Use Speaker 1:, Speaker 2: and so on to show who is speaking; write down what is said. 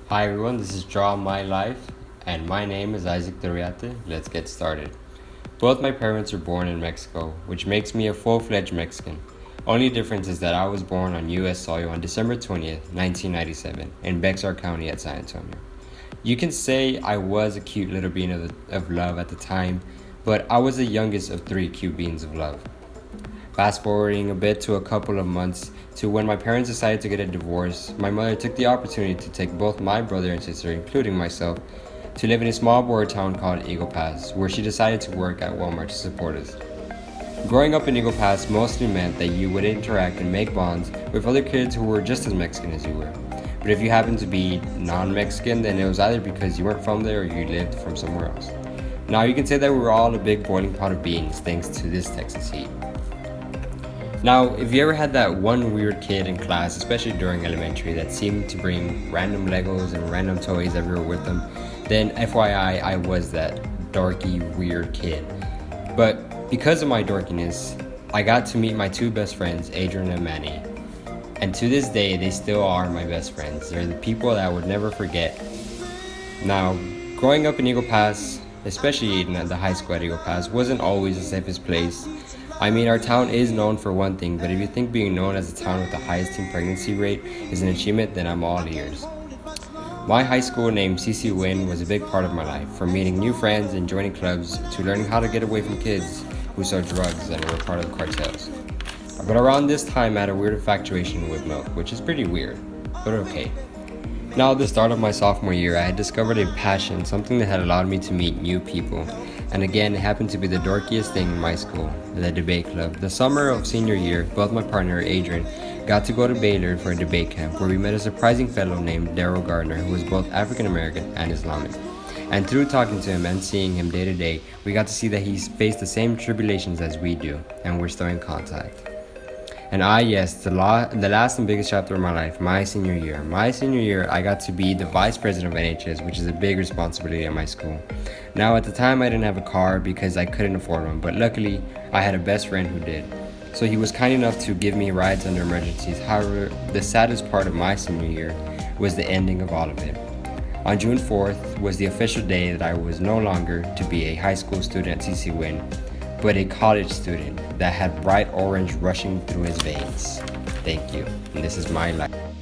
Speaker 1: Hi everyone, this is Draw My Life, and my name is Isaac. Let's get started. Both my parents were born in Mexico, which makes me a full-fledged Mexican. Only difference is that I was born on U.S. soil on December 20th, 1997, in Bexar County at San Antonio. You can say I was a cute little bean of love at the time, but I was the youngest of three cute beans of love. Fast forwarding a bit to a couple of months to when my parents decided to get a divorce, my mother took the opportunity to take both my brother and sister, including myself, to live in a small border town called Eagle Pass, where she decided to work at Walmart to support us. Growing up in Eagle Pass mostly meant that you would interact and make bonds with other kids who were just as Mexican as you were. But if you happened to be non-Mexican, then it was either because you weren't from there or you lived from somewhere else. Now you can say that we were all a big boiling pot of beans thanks to this Texas heat. Now, if you ever had that one weird kid in class, especially during elementary, that seemed to bring random Legos and random toys everywhere with them, then FYI, I was that dorky, weird kid. But because of my dorkiness, I got to meet my two best friends, Adrian and Manny. And to this day, they still are my best friends. They're the people that I would never forget. Now, growing up in Eagle Pass, especially Aiden at the high school at Eagle Pass, wasn't always the safest place. I mean, our town is known for one thing, but if you think being known as the town with the highest teen pregnancy rate is an achievement, then I'm all ears. My high school named CC Wynn was a big part of my life, from meeting new friends and joining clubs to learning how to get away from kids who sold drugs and were part of the cartels. But around this time I had a weird infatuation with milk, which is pretty weird, but okay. Now at the start of my sophomore year, I had discovered a passion, something that had allowed me to meet new people. And again, it happened to be the dorkiest thing in my school, the debate club. The summer of senior year, both my partner, Adrian, got to go to Baylor for a debate camp where we met a surprising fellow named Daryl Gardner, who was both African American and Islamic. And through talking to him and seeing him day to day, we got to see that he faced the same tribulations as we do, and we're still in contact. And yes, the last and biggest chapter of my life, my senior year. My senior year, I got to be the vice president of NHS, which is a big responsibility at my school. Now, at the time, I didn't have a car because I couldn't afford one, but luckily, I had a best friend who did. So he was kind enough to give me rides under emergencies. However, the saddest part of my senior year was the ending of all of it. On June 4th was the official day that I was no longer to be a high school student at CC Wynn, but a college student that had bright orange rushing through his veins. Thank you, and this is my life.